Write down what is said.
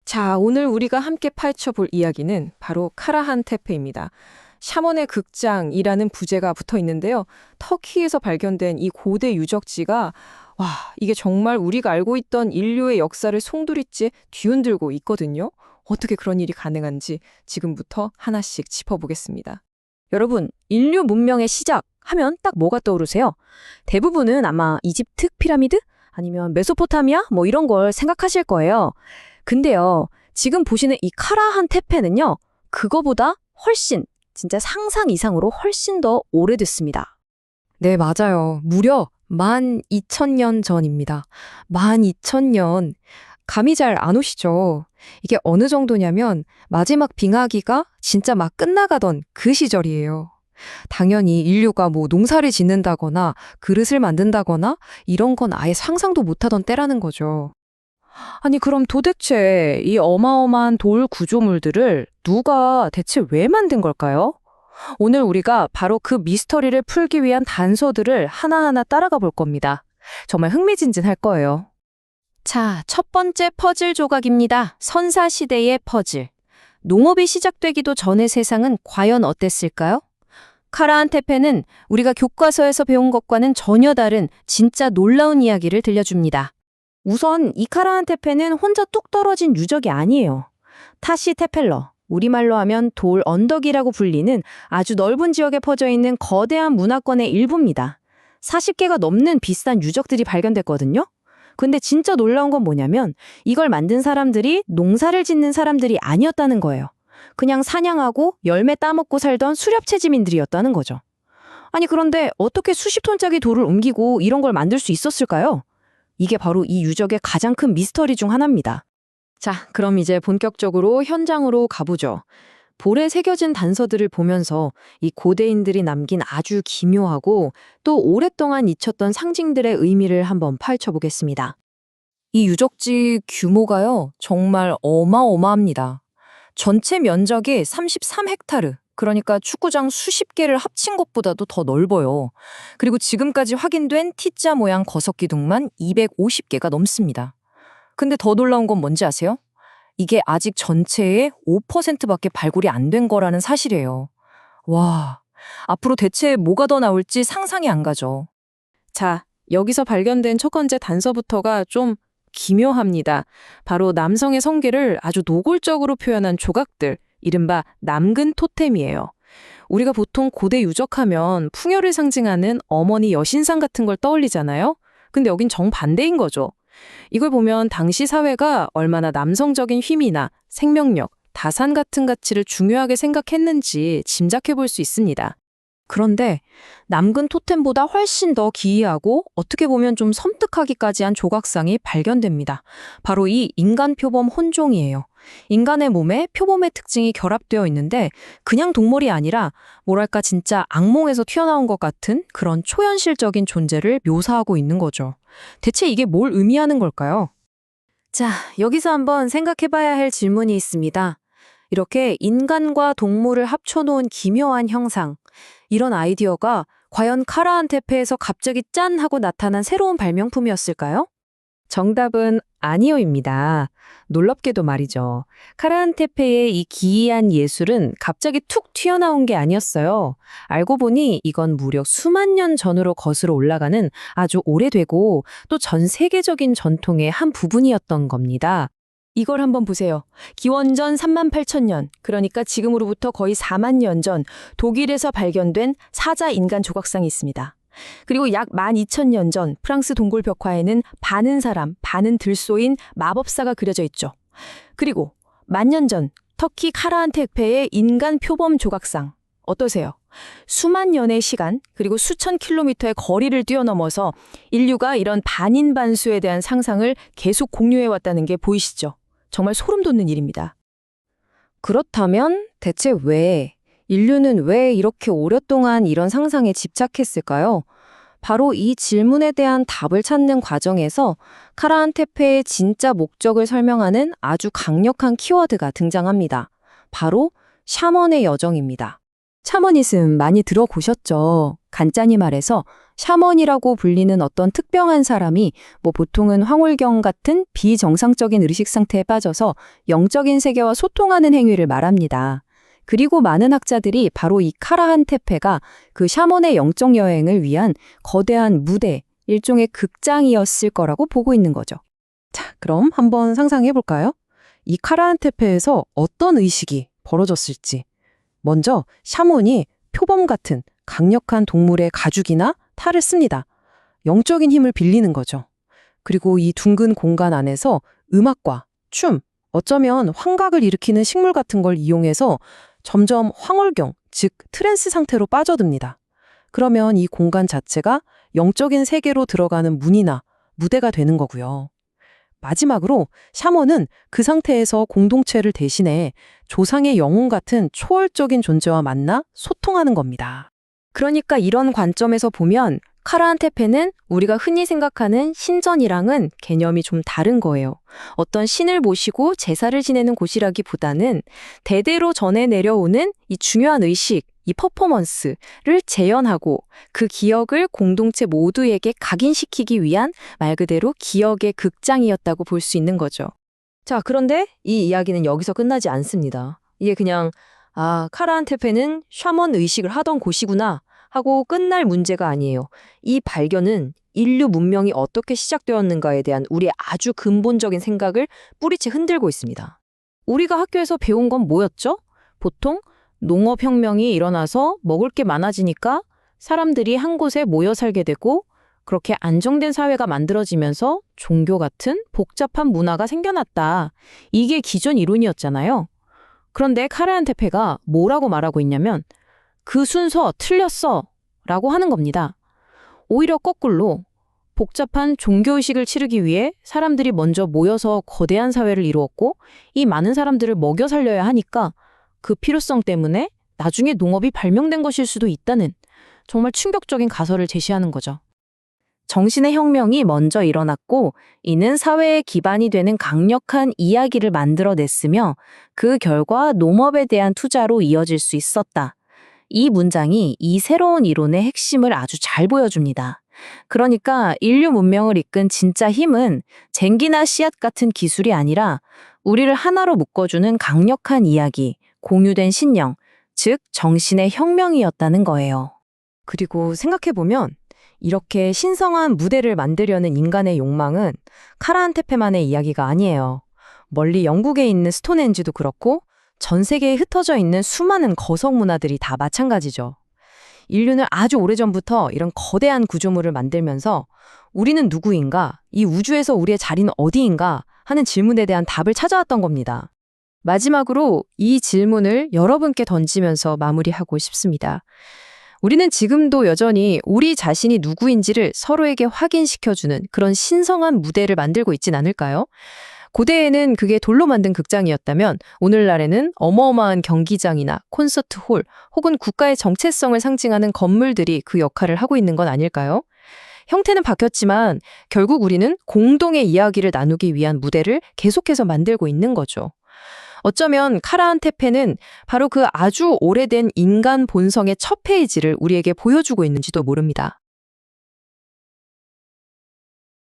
자, 오늘 우리가 함께 파헤쳐볼 이야기는 바로 카라한 테페입니다. 샤먼의 극장이라는 부제가 붙어 있는데요. 터키에서 발견된 이 고대 유적지가 와, 이게 정말 우리가 알고 있던 인류의 역사를 송두리째 뒤흔들고 있거든요. 어떻게 그런 일이 가능한지 지금부터 하나씩 짚어보겠습니다. 여러분, 인류 문명의 시작 하면 딱 뭐가 떠오르세요? 대부분은 아마 이집트 피라미드? 아니면 메소포타미아? 뭐 이런 걸 생각하실 거예요. 근데요, 지금 보시는 이 카라한 테페는요, 그거보다 훨씬, 진짜 상상 이상으로 훨씬 더 오래됐습니다. 네, 맞아요. 무려 12,000년 전입니다. 12,000년. 감이 잘 안 오시죠? 이게 어느 정도냐면 마지막 빙하기가 진짜 막 끝나가던 그 시절이에요. 당연히 인류가 뭐 농사를 짓는다거나 그릇을 만든다거나 이런 건 아예 상상도 못하던 때라는 거죠. 아니, 그럼 도대체 이 어마어마한 돌 구조물들을 누가 대체 왜 만든 걸까요? 오늘 우리가 바로 그 미스터리를 풀기 위한 단서들을 하나하나 따라가 볼 겁니다. 정말 흥미진진할 거예요. 자, 첫 번째 퍼즐 조각입니다. 선사시대의 퍼즐. 농업이 시작되기도 전의 세상은 과연 어땠을까요? 카라한 테페는 우리가 교과서에서 배운 것과는 전혀 다른 진짜 놀라운 이야기를 들려줍니다. 우선 이 카라한 테페는 혼자 뚝 떨어진 유적이 아니에요. 타시 테펠러, 우리말로 하면 돌 언덕이라고 불리는 아주 넓은 지역에 퍼져 있는 거대한 문화권의 일부입니다. 40개가 넘는 비싼 유적들이 발견됐거든요. 근데 진짜 놀라운 건 뭐냐면 이걸 만든 사람들이 농사를 짓는 사람들이 아니었다는 거예요. 그냥 사냥하고 열매 따먹고 살던 수렵채지민들이었다는 거죠. 아니, 그런데 어떻게 수십 톤짜리 돌을 옮기고 이런 걸 만들 수 있었을까요? 이게 바로 이 유적의 가장 큰 미스터리 중 하나입니다. 자, 그럼 이제 본격적으로 현장으로 가보죠. 볼에 새겨진 단서들을 보면서 이 고대인들이 남긴 아주 기묘하고 또 오랫동안 잊혔던 상징들의 의미를 한번 파헤쳐 보겠습니다. 이 유적지 규모가요, 정말 어마어마합니다. 전체 면적이 33헥타르, 그러니까 축구장 수십 개를 합친 것보다도 더 넓어요. 그리고 지금까지 확인된 T자 모양 거석 기둥만 250개가 넘습니다. 근데 더 놀라운 건 뭔지 아세요? 이게 아직 전체의 5%밖에 발굴이 안 된 거라는 사실이에요. 와, 앞으로 대체 뭐가 더 나올지 상상이 안 가죠. 자, 여기서 발견된 첫 번째 단서부터가 좀 기묘합니다. 바로 남성의 성기를 아주 노골적으로 표현한 조각들, 이른바 남근 토템이에요. 우리가 보통 고대 유적하면 풍요를 상징하는 어머니 여신상 같은 걸 떠올리잖아요. 근데 여긴 정반대인 거죠. 이걸 보면 당시 사회가 얼마나 남성적인 힘이나 생명력, 다산 같은 가치를 중요하게 생각했는지 짐작해 볼 수 있습니다. 그런데 남근 토템보다 훨씬 더 기이하고 어떻게 보면 좀 섬뜩하기까지 한 조각상이 발견됩니다. 바로 이 인간 표범 혼종이에요. 인간의 몸에 표범의 특징이 결합되어 있는데 그냥 동물이 아니라 뭐랄까 진짜 악몽에서 튀어나온 것 같은 그런 초현실적인 존재를 묘사하고 있는 거죠. 대체 이게 뭘 의미하는 걸까요? 자, 여기서 한번 생각해봐야 할 질문이 있습니다. 이렇게 인간과 동물을 합쳐놓은 기묘한 형상, 이런 아이디어가 과연 카라한 테페에서 갑자기 짠 하고 나타난 새로운 발명품이었을까요? 정답은 아니요입니다. 놀랍게도 말이죠. 카라한 테페의 이 기이한 예술은 갑자기 툭 튀어나온 게 아니었어요. 알고 보니 이건 무려 수만 년 전으로 거슬러 올라가는 아주 오래되고 또 전 세계적인 전통의 한 부분이었던 겁니다. 이걸 한번 보세요. 기원전 38,000년, 그러니까 지금으로부터 거의 4만 년 전 독일에서 발견된 사자 인간 조각상이 있습니다. 그리고 약 12,000년 전 프랑스 동굴 벽화에는 반은 사람, 반은 들소인 마법사가 그려져 있죠. 그리고 10,000년 전 터키 카라한 테페의 인간 표범 조각상. 어떠세요? 수만 년의 시간, 그리고 수천 킬로미터의 거리를 뛰어넘어서 인류가 이런 반인반수에 대한 상상을 계속 공유해왔다는 게 보이시죠? 정말 소름 돋는 일입니다. 그렇다면 대체 인류는 왜 이렇게 오랫동안 이런 상상에 집착했을까요? 바로 이 질문에 대한 답을 찾는 과정에서 카라한 테페의 진짜 목적을 설명하는 아주 강력한 키워드가 등장합니다. 바로 샤먼의 여정입니다. 샤머니즘 많이 들어보셨죠? 간단히 말해서 샤먼이라고 불리는 어떤 특별한 사람이 보통은 황홀경 같은 비정상적인 의식 상태에 빠져서 영적인 세계와 소통하는 행위를 말합니다. 그리고 많은 학자들이 바로 이 카라한 테페가 그 샤먼의 영적 여행을 위한 거대한 무대, 일종의 극장이었을 거라고 보고 있는 거죠. 자, 그럼 한번 상상해 볼까요? 이 카라한테페에서 어떤 의식이 벌어졌을지. 먼저 샤몬이 표범 같은 강력한 동물의 가죽이나 탈을 씁니다. 영적인 힘을 빌리는 거죠. 그리고 이 둥근 공간 안에서 음악과 춤, 어쩌면 환각을 일으키는 식물 같은 걸 이용해서 점점 황홀경, 즉 트랜스 상태로 빠져듭니다. 그러면 이 공간 자체가 영적인 세계로 들어가는 문이나 무대가 되는 거고요. 마지막으로 샤먼은 그 상태에서 공동체를 대신해 조상의 영혼 같은 초월적인 존재와 만나 소통하는 겁니다. 그러니까 이런 관점에서 보면 카라한 테페는 우리가 흔히 생각하는 신전이랑은 개념이 좀 다른 거예요. 어떤 신을 모시고 제사를 지내는 곳이라기보다는 대대로 전해 내려오는 이 중요한 의식, 이 퍼포먼스를 재현하고 그 기억을 공동체 모두에게 각인시키기 위한 말 그대로 기억의 극장이었다고 볼 수 있는 거죠. 자, 그런데 이 이야기는 여기서 끝나지 않습니다. 이게 그냥 카라한 테페는 샤먼 의식을 하던 곳이구나 하고 끝날 문제가 아니에요. 이 발견은 인류 문명이 어떻게 시작되었는가에 대한 우리의 아주 근본적인 생각을 뿌리채 흔들고 있습니다. 우리가 학교에서 배운 건 뭐였죠? 보통 농업혁명이 일어나서 먹을 게 많아지니까 사람들이 한 곳에 모여 살게 되고 그렇게 안정된 사회가 만들어지면서 종교 같은 복잡한 문화가 생겨났다. 이게 기존 이론이었잖아요. 그런데 카라한 테페가 뭐라고 말하고 있냐면 그 순서 틀렸어 라고 하는 겁니다. 오히려 거꾸로 복잡한 종교의식을 치르기 위해 사람들이 먼저 모여서 거대한 사회를 이루었고 이 많은 사람들을 먹여 살려야 하니까 그 필요성 때문에 나중에 농업이 발명된 것일 수도 있다는 정말 충격적인 가설을 제시하는 거죠. 정신의 혁명이 먼저 일어났고 이는 사회의 기반이 되는 강력한 이야기를 만들어냈으며 그 결과 농업에 대한 투자로 이어질 수 있었다. 이 문장이 이 새로운 이론의 핵심을 아주 잘 보여줍니다. 그러니까 인류 문명을 이끈 진짜 힘은 쟁기나 씨앗 같은 기술이 아니라 우리를 하나로 묶어주는 강력한 이야기, 공유된 신령, 즉 정신의 혁명이었다는 거예요. 그리고 생각해보면 이렇게 신성한 무대를 만들려는 인간의 욕망은 카라한 테페만의 이야기가 아니에요. 멀리 영국에 있는 스톤헨지도 그렇고 전 세계에 흩어져 있는 수많은 거성 문화들이 다 마찬가지죠. 인류는 아주 오래전부터 이런 거대한 구조물을 만들면서 우리는 누구인가, 이 우주에서 우리의 자리는 어디인가 하는 질문에 대한 답을 찾아왔던 겁니다. 마지막으로 이 질문을 여러분께 던지면서 마무리하고 싶습니다. 우리는 지금도 여전히 우리 자신이 누구인지를 서로에게 확인시켜주는 그런 신성한 무대를 만들고 있진 않을까요? 고대에는 그게 돌로 만든 극장이었다면 오늘날에는 어마어마한 경기장이나 콘서트홀 혹은 국가의 정체성을 상징하는 건물들이 그 역할을 하고 있는 건 아닐까요? 형태는 바뀌었지만 결국 우리는 공동의 이야기를 나누기 위한 무대를 계속해서 만들고 있는 거죠. 어쩌면 카라한 테페는 바로 그 아주 오래된 인간 본성의 첫 페이지를 우리에게 보여주고 있는지도 모릅니다.